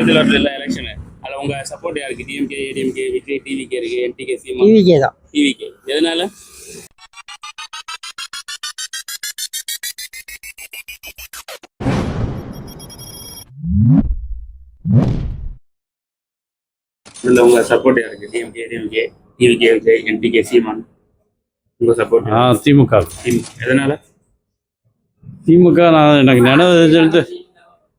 இதில் வருது இல்லை எலெக்ஷனு அதில் உங்கள் சப்போர்ட் யாருக்கு? டிஎம்கே, ஏடிஎம்கே, விஜய், டிவிகே இருக்கு, என்டிகே, சீமா? டிவிகே தான். டிவிகே எதனால? இதில் உங்கள் சப்போர்ட் யாருக்கு? DMK, ADMK, TVK, Vijay, NTK, Seeman? உங்கள் சப்போர்ட்? திமுக. எதனால? திமுக நான் எனக்கு நினைவு தெரிஞ்சிருந்து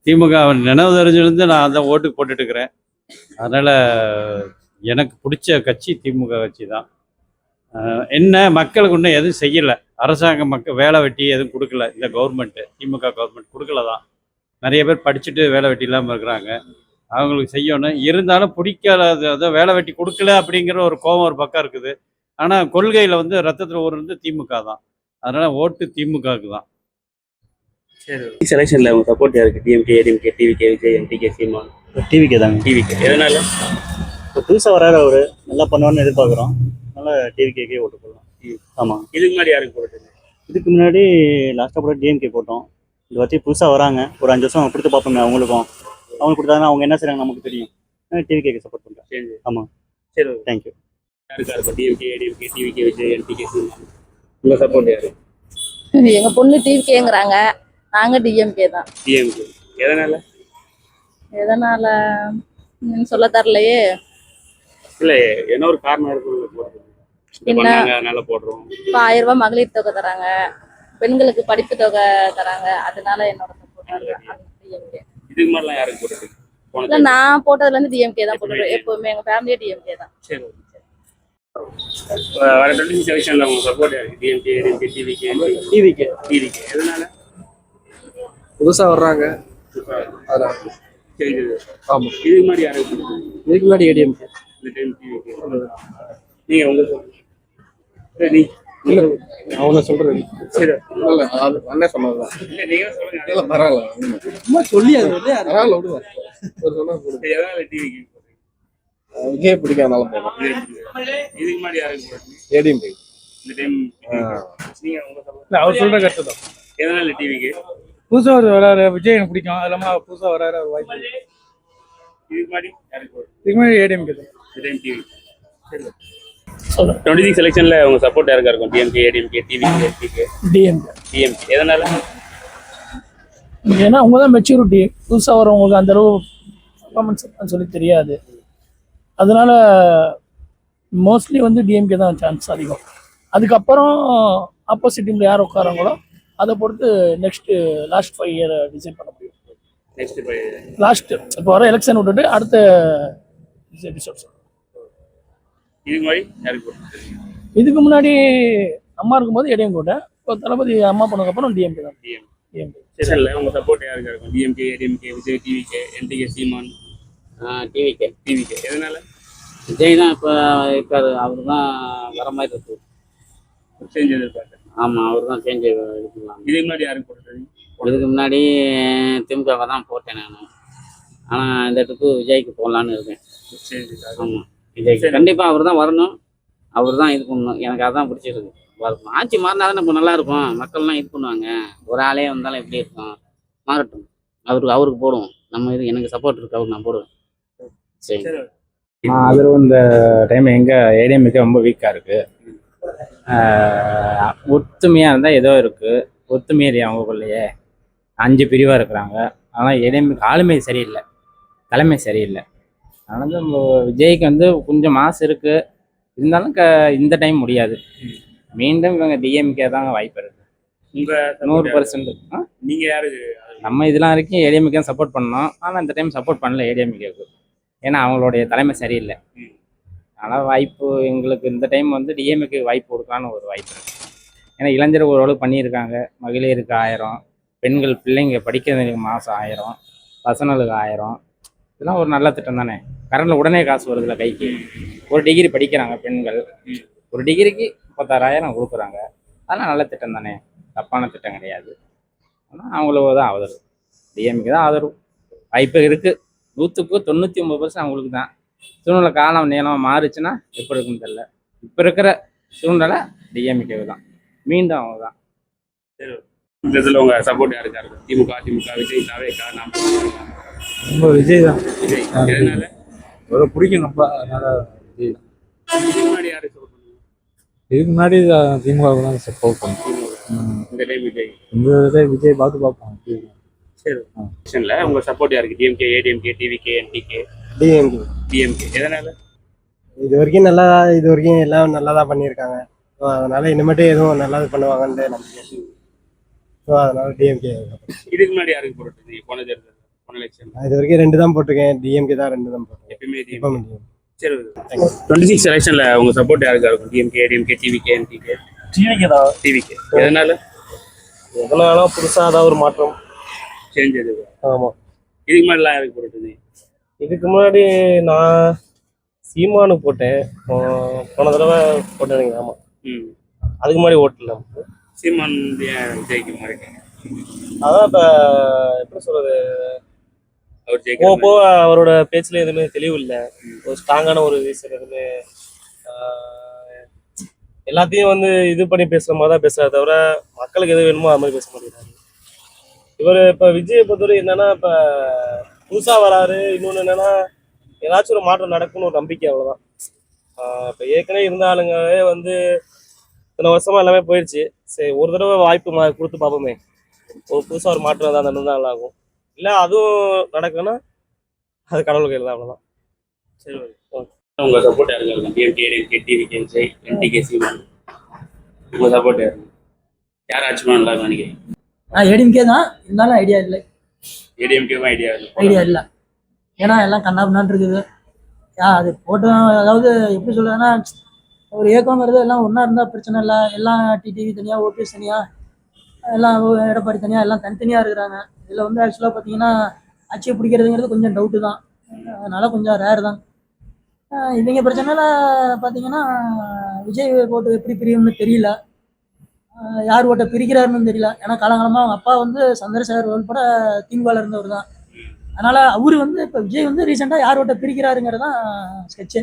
திமுக நினைவு தெரிஞ்சிருந்து நான் அந்த ஓட்டுக்கு போட்டுட்டு இருக்கிறேன். அதனால் எனக்கு பிடிச்ச கட்சி திமுக கட்சி தான். என்ன மக்களுக்கு இன்னும் எதுவும் செய்யலை. அரசாங்கம் வேலை வெட்டி எதுவும் கொடுக்கல. இந்த கவர்மெண்ட்டு, திமுக கவர்மெண்ட் கொடுக்கல தான். நிறைய பேர் படிச்சுட்டு வேலை வெட்டி இல்லாமல் இருக்கிறாங்க. அவங்களுக்கு செய்யணும். இருந்தாலும் பிடிக்காத அதான் வேலை வெட்டி கொடுக்கல அப்படிங்கிற ஒரு கோபம் ஒரு பக்கம் இருக்குது. ஆனால் கொள்கையில் ரத்தத்தில் ஊறுறது திமுக தான். அதனால் ஓட்டு திமுகவுக்கு தான். சரி, செலெக்ஷனில் உங்கள் சப்போர்ட் யாருக்கு? DMK, ADMK, TVK, Vijay, NTK, Seeman? TVK தாங்க. டிவிகே எதனால? இப்போ புதுசாக வராரு, அவர் நல்லா பண்ணுவார்னு எதிர்பார்க்குறோம். அதனால் டிவிகேக்கே ஓட்டு போடலாம். ஆமாம். இதுக்கு முன்னாடி யாருக்கு போட்டுருங்க? இதுக்கு முன்னாடி லாஸ்ட்டாக போட்டு டிஎம்கே போட்டோம். இந்த வாட்டி புதுசாக வராங்க, ஒரு 5 வருஷம் கொடுத்து பார்ப்போங்க. அவங்களுக்கு கொடுத்தாங்கன்னா அவங்க என்ன செய்கிறாங்க நமக்கு தெரியும். டிவிகேக்கு சப்போர்ட் பண்ணுறேன். சரி. ஆமாம். சரி, தேங்க்யூ. யாருக்கா இருக்கும்? DMK, ADMK, TVK, Vijay, NTK, Seeman? உங்கள் சப்போர்ட் யாரு? எங்க பொண்ணு டிவிகேங்கிறாங்க, நாங்க டிஎம்கே தான். டிஎம்கே எதனால? எதனால சொல்ல தரலையே. இல்ல என்ன ஒரு காரணம் இருக்கு அதனால போடுறோம். இப்போ 1000 ரூபாய் மகளிர் தொகை தராங்க, பெண்களுக்கு படிப்பு தொகை தராங்க, அதனால என்னோட சப்போர்ட் டிஎம்கே. இதுக்கு மாதிரிலாம் யாருக்கு போட்டுருக்கு? இல்ல, நான் போட்டதுல இருந்து டிஎம்கே தான் போட்டுருக்கேன். எப்பவுமே எங்க ஃபேமிலியே டிஎம்கே தான். சரி. வர 20 செலெக்ஷன்ல உங்க சப்போர்ட் யாருக்கு? DMK, ADMK, TVK? டிவிகே எதனால? புதுசா வர்றாங்க. ஆமா. இதுக்கு முன்னாடி யாருக்கு? இதுக்கு முன்னாடி ஏடிஎம்கே. இந்த டைம் டிவிகே. நீங்க உங்க சரி இல்ல அவன சொல்றது. சரி. இல்ல அது அண்ணே சொன்னதுதான். இல்ல நீங்க சொல்லுங்க. இல்ல பரவாயில்ல. சும்மா சொல்லி அது பரவாயில்ல விடுங்க. ஒரு சொன்னா போடுங்க. எதனால டிவிகே? விஜய் பிடிக்காதனால போடுறோம். இதுக்கு முன்னாடி யாருக்கு? ஏடிஎம்கே. இந்த டைம் நீங்க உங்க சப்போர்ட்? இல்ல, அவர் சொல்ற கருத்து தான். எதனால டிவிகே? புதுசா ஒரு வராரு, விஜய் எனக்கு பிடிக்கும். அது இல்லாம புதுசா வராரு, ஒரு வாய்ப்பு. இதுக்கு முன்னாடி யாருக்கு? இதுக்கு முன்னாடி ஏடிஎம்கே தான். இந்த டைம் டிவி. சரி. 26 செலெக்ஷன்ல உங்க சப்போர்ட் யாருக்கா இருக்கும்? DMK, ADMK, TVK, NTK? DMK எதனால? ஏன்னா அவங்க தான் மெச்சூரிட்டி. புதுசா வரவங்களுக்கு அந்த அளவு பர்ஃபார்மன்ஸ் சொல்லி தெரியாது. அதனால மோஸ்ட்லி டிஎம்கே தான் சான்ஸ் அதிகம். அதுக்கப்புறம் ஆப்போசிட் டீம்ல யார் உட்காராங்களோ அதை பொறுத்து லாஸ்ட் 5 இயர் டிசைட் பண்ண முடியும். லாஸ்ட் இப்போ வர எலெக்ஷன் விட்டுட்டு அடுத்த எபிசோட்ஸ். இதுக்கு முன்னாடி அம்மா இருக்கும்போது ஏடிஎம் போட்டேன். இப்போ தளபதி அம்மா போனதுக்கப்புறம் டிஎம்கே தான். டிஎம்கே உங்க சப்போர்ட் யாருக்கா இருக்கும்? DMK, ADMK, Vijay, TVK, NTK, Seeman? TVK எதனால? விஜய் தான் இப்போ இருக்காரு. அவர் தான் வர மாதிரி இருக்கு. சேஞ்ச் எதிர்பார்த்தேன். ஆமாம், அவர் தான் சேஞ்ச் எடுக்கலாம். இதுக்கு முன்னாடி யாருக்கு போட்டுருக்கீங்க? இதுக்கு முன்னாடி திமுக தான் போட்டேன் நான். ஆனால் இந்த ட்ரிப்பு விஜய்க்கு போடலான்னு இருக்கேன். ஆமாம், விஜய்க்கு கண்டிப்பாக அவர் தான் வரணும். அவர் தான் இது பண்ணணும். எனக்கு அதான் பிடிச்சிருக்கு. ஆட்சி மாறினா தானே இப்போ நல்லா இருக்கும். மக்கள்லாம் இது பண்ணுவாங்க. ஒரு ஆளே வந்தாலும் எப்படி இருக்கும்? மாறட்டும். அவருக்கு போடுவோம். நம்ம இது எனக்கு சப்போர்ட் இருக்கு. அவருக்கு நான் போடுவேன். சரி. அதில் இந்த டைம் எங்கள் ஏடிஎம்கே ரொம்ப வீக்காக இருக்குது. ஒத்துமையாக இருந்தால் ஏதோ இருக்குது. ஒத்துமையாக அவங்களுக்குள்ளேயே 5 பிரிவாக இருக்கிறாங்க. ஆனால் ஏடிஎம்கே ஆளுமை சரியில்லை, தலைமை சரியில்லை. அதனால் விஜய்க்கு கொஞ்சம் மாசு இருக்குது. இருந்தாலும் இந்த டைம் முடியாது. மீண்டும் இவங்க டிஎம்கே தாங்க வாய்ப்பு இருக்குது. உங்கள் 100%. நீங்கள் யாரு? நம்ம இதெல்லாம் வரைக்கும் ஏடிஎம்கே சப்போர்ட் பண்ணோம். ஆனால் இந்த டைம் சப்போர்ட் பண்ணல ஏடிஎம்கேக்கு. ஏன்னா அவங்களுடைய தலைமை சரியில்லை. ஆனால் வாய்ப்பு எங்களுக்கு இந்த டைம் டிஎம்கே வாய்ப்பு கொடுக்கலான்னு ஒரு வாய்ப்பு இருக்குது. ஏன்னா இளைஞர் ஓரளவு பண்ணியிருக்காங்க. மகளிருக்கு 1000, பெண்கள் பிள்ளைங்க படிக்கிறதுக்கு மாதம் 1000, பசங்களுக்கு 1000. இதெல்லாம் ஒரு நல்ல திட்டம் தானே. கரண்டில் உடனே காசு வருதுல கைக்கு. ஒரு டிகிரி படிக்கிறாங்க பெண்கள், ஒரு டிகிரிக்கு 36,000 கொடுக்குறாங்க. அதெல்லாம் நல்ல திட்டம் தானே, தப்பான திட்டம் கிடையாது. ஆனால் அவங்களுக்கு தான் ஆதரவு, டிஎம்கே தான் ஆதரவு. வாய்ப்பு இருக்குது. 100க்கு 99% அவங்களுக்கு தான். சூழ்நிலை காலம் நேரம் மாறுச்சுன்னா எப்படி இருக்குன்னு தெரியல. இப்போ இருக்கிற சூழ்நிலை டிஎம்கே தான். மீண்டும் அவங்க தான். இந்த இதில் உங்கள் சப்போர்ட் யாருக்கா இருக்கும்? திமுக, விஜய், தாவேகா, நாம் ரொம்ப விஜய் தான். விஜய் எதனால? ரொம்ப பிடிக்கும் ரொம்ப, அதனால விஜய் தான். இதுக்கு முன்னாடி யாருக்கு சப்போர்ட் பண்ணுவீங்க? இதுக்கு முன்னாடி திமுகவுக்கு தான் சப்போர்ட் பண்ணுவோம். இந்த டைம் விஜய். இந்த இதை விஜய் பார்த்து பார்ப்போம். சரி. எலெக்ஷன்ல உங்க சப்போர்ட் யாருக்கு? DMK, ADMK, TVK, NTK? DMK. DMK. எதனால? இது வரைக்கும் எல்லாம் நல்லா தான் பண்ணியிருக்காங்க. ஸோ அதனால இனிமேட்டு எதுவும் நல்லது பண்ணுவாங்கன்னு நம்பிக்கை. ஸோ அதனால டிஎம்கே. இதுக்கு முன்னாடி யாருக்கு போட்டுருந்தீங்க போன தேர்தல், போன எலெக்ஷன்? இது வரைக்கும் 2 தான் போட்டிருக்கேன். டிஎம்கே தான் 2 தான் போட்டிருக்கேன். எப்பயுமே இப்போ DMK. சரி. 26 எலெக்ஷன்ல உங்க சப்போர்ட் யாருக்கு இருக்கும்? DMK, ADMK, TVK, NTK? TVK தான். டிவிகே. எதனால? எதனாலும் புதுசாக ஏதாவது ஒரு மாற்றம். சேஞ்ச் எது? ஆமாம். இதுக்கு முன்னாடிலாம் யாருக்கு போட்டுருந்தீங்க? இதுக்கு முன்னாடி நான் சீமானுக்கு போட்டேன். போன தடவை போட்டேன். ஆமாம். அதுக்கு முன்னாடி ஓட்டல. சீமான் விஜய்க்கு மாறிட்டாங்க. அதான் இப்போ எப்படி சொல்றது, அவர் போக ஜெயிக்க போக அவரோட பேச்சுல எதுவுமே தெளிவு இல்லை. ஒரு ஸ்ட்ராங்கான ஒரு ரீசன் எதுவுமே எல்லாத்தையும் வந்து இது பண்ணி பேசுற மாதிரி தான் பேசுறாரு தவிர மக்களுக்கு எது வேணுமோ அது மாதிரி பேச மாட்டேங்கிறாரு. இவர் இப்போ விஜயை பொறுத்தவரை என்னன்னா, இப்போ புதுசா வராரு. இன்னொன்று என்னன்னா, ஏதாச்சும் ஒரு மாற்றம் நடக்கும்னு ஒரு நம்பிக்கை, அவ்வளோதான். இப்போ ஏற்கனவே இருந்த ஆளுங்களே வந்து இத்தனை வருஷமா எல்லாமே போயிடுச்சு. சரி, ஒரு தடவை வாய்ப்பு கொடுத்து பார்ப்போமே. ஒரு புதுசாக ஒரு மாற்றம் தான் நடந்தால் நல்லா இருக்கும். இல்லை அதுவும் நடக்குன்னா அது கடவுள் கையில் தான், அவ்வளோதான். சரி. உங்க சப்போர்ட் யாருக்கு இருக்கும்? DMK, ADMK, TVK, Vijay, NTK, Seeman. உங்க சப்போர்ட் யாருக்கு? யார் ஆட்சி நல்லா நினைக்கிறீங்க? ஏடிஎம்கே தான், இருந்தாலும் ஐடியா இல்லை. ஏடிஎம்கேவும் ஐடியா ஐடியா இல்லை, ஏன்னா எல்லாம் கண்ணாபின்னான் இருக்குது. அது போட்டு அதாவது எப்படி சொல்றதுன்னா, ஒரு ஏக்கம் வருது, எல்லாம் ஒன்றா இருந்தால் பிரச்சனை இல்லை. எல்லாம் டிடிவி தனியாக, ஓபிஎஸ் தனியாக, எல்லாம் எடப்பாடி தனியாக, எல்லாம் தனித்தனியாக இருக்கிறாங்க. இதில் வந்து ஆக்சுவலாக பார்த்தீங்கன்னா ஆட்சியை பிடிக்கிறதுங்கிறது கொஞ்சம் டவுட்டு தான். அதனால கொஞ்சம் ரேர் தான். இவங்க பிரச்சனைல பார்த்தீங்கன்னா விஜய் ஓட்டு எப்படி பிரியும்னு தெரியல, யார் ஓட்டை பிரிக்கிறாருன்னு தெரியல. ஏன்னா காலங்காலமாக அவங்க அப்பா வந்து சந்திரசேகர் உள்பட திமுகவில் இருந்தவர் தான். அதனால அவரு வந்து இப்போ விஜய் வந்து ரீசெண்டாக யார் ஓட்டை பிரிக்கிறாருங்கிறது தான் ஸ்கெட்சு.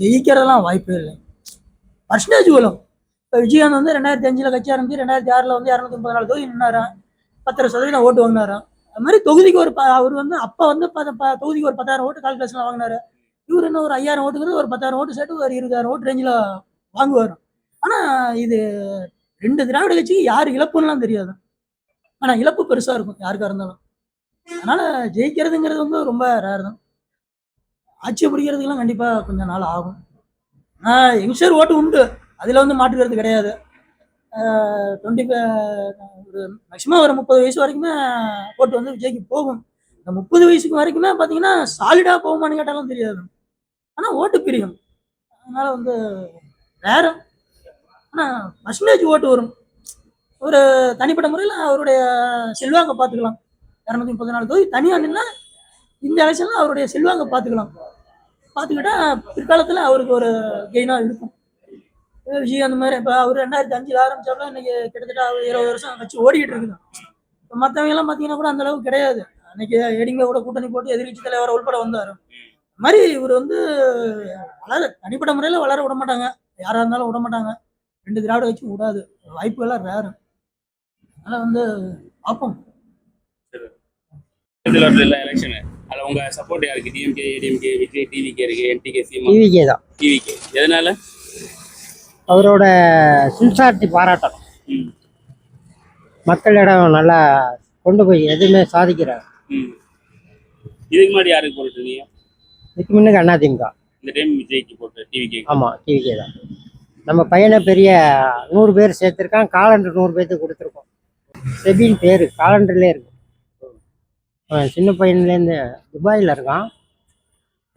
ஜெயிக்கிறதெல்லாம் வாய்ப்பே இல்லை. பர்சன்டேஜ் வரும். இப்போ விஜயகாந்த் வந்து 2005 கட்சி ஆரம்பிச்சு 2006 வந்து 234 தொகுதி நின்னாராம், 10% ஓட்டு வாங்கினாராம். அது மாதிரி தொகுதிக்கு ஒரு அவர் வந்து அப்போ வந்து தொகுதிக்கு ஒரு 10,000 ஓட்டு கால்குலேஷனில் வாங்கினாரு. இவர் என்ன ஒரு 5,000 ஓட்டுங்கிறது ஒரு 10,000 ஓட்டு சேர்த்து ஒரு 20,000 ஓட்டு ரேஞ்சில் வாங்குவார். ஆனால் இது 2 திராவிட கட்சிக்கு யார் இழப்புன்னெலாம் தெரியாது, ஆனால் இழப்பு பெருசாக இருக்கும் யாருக்காக இருந்தாலும். அதனால் ஜெயிக்கிறதுங்கிறது வந்து ரொம்ப ரேர் தான். ஆட்சியை பிடிக்கிறதுக்கெல்லாம் கண்டிப்பாக கொஞ்சம் நாள் ஆகும். யங்ஸ்டர் ஓட்டு உண்டு, அதில் வந்து மாற்றுக்கிறது கிடையாது. 20 ஒரு மேக்ஸிமம் ஒரு 30 வயசு வரைக்குமே ஓட்டு வந்து விஜய்க்கு போகும். இந்த 30 வயசுக்கு வரைக்குமே பார்த்தீங்கன்னா சாலிடாக போகுமான்னு கேட்டாலும் தெரியாது, ஆனால் ஓட்டு பிரியும். அதனால் வந்து வேறு, ஆனால் பர்சன்டேஜ் ஓட்டு வரும். ஒரு தனிப்பட்ட முறையில் அவருடைய செல்வாங்க பார்த்துக்கலாம். 234 தொகுதி தனியாக நின்னா இந்த எலெக்ஷனில் அவருடைய செல்வாங்க பார்த்துக்கிட்டா பிற்காலத்தில் அவருக்கு ஒரு கெயினாக இருக்கும். விஜய் அந்த மாதிரி இப்போ அவர் 2005 ஆரம்பிச்சாலும் இன்னைக்கு கிட்டத்தட்ட 20 வருஷம் வச்சு ஓடிக்கிட்டு இருக்குது. இப்போ மற்றவங்க எல்லாம் பார்த்தீங்கன்னா கூட அந்த அளவுக்கு கிடையாது. அன்னைக்கு ஏடிங்க கூட கூட்டணி போட்டு எதிர்கட்சி தலைவர் உள்பட வந்தார். அது மாதிரி இவர் வந்து தனிப்பட்ட முறையில் வளர விட மாட்டாங்க, யாராக இருந்தாலும் விட மாட்டாங்க. 2 திராவிட கட்சியும் விடாது, வாய்ப்புகள்லாம் ரேரு. அதனால் வந்து பார்ப்போம். எலெக்ஷன் அதில் உங்க சப்போர்ட் யாருக்கு? டிஎம்கே, ஏடிஎம்கே, விஜய், டிவிகே இருக்கு, என்டிகே, சீமான்? டிவிக்கே தான். டிவிகே. எதனால? அவரோட சின்சாரிட்டி பாராட்டணும். மக்களிடம் நல்லா கொண்டு போய் எதுவுமே சாதிக்கிறார். இதுக்கு முன்னாடி யாருக்கு போட்டுருந்தீங்க? இதுக்கு முன்னுக்கு அதிமுக. இந்த டைம் விஜய்க்கு போட்டு டிவிகே? ஆமாம், டிவிக்கே தான். நம்ம பையனை பெரிய 100 பேர் சேர்த்துருக்கான். காலண்டர் 100 பேர்த்துக்கு கொடுத்துருக்கோம். செபின் பேர் காலண்டர்லேயே இருக்கும். சின்ன பையன்லேருந்து துபாயில் இருக்கான்.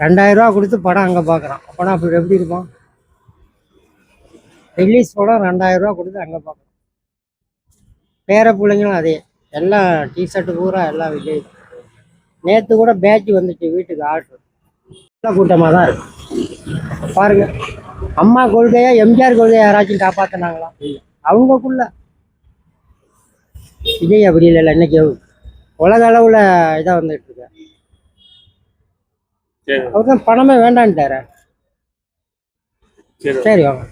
2000 ரூபா கொடுத்து படம் அங்கே பார்க்குறான். அப்போனா அப்படி எப்படி இருக்கும்? ரிலீஸ் படம் 2000 ரூபா கொடுத்து அங்கே பார்க்குறோம். பேர பிள்ளைங்களும் அதே, எல்லாம் டிஷர்ட்டு பூரா எல்லாம் விஜய். நேற்று கூட பேட்ச் வந்துச்சு வீட்டுக்கு, ஆர்டர். நல்ல கூட்டமாக தான் இருக்கு பாருங்க. அம்மா கொள்கையா எம்ஜிஆர் கொள்கையா யாராச்சும் காப்பாற்றினாங்களா? அவங்கக்குள்ள விஜய் அப்படி இல்லை. இன்னைக்கு உலக அளவில் இதாக வந்துட்டு இருக்க. அவர் தான் பணமே வேண்டான்ட்டாரு. சரி வாங்க.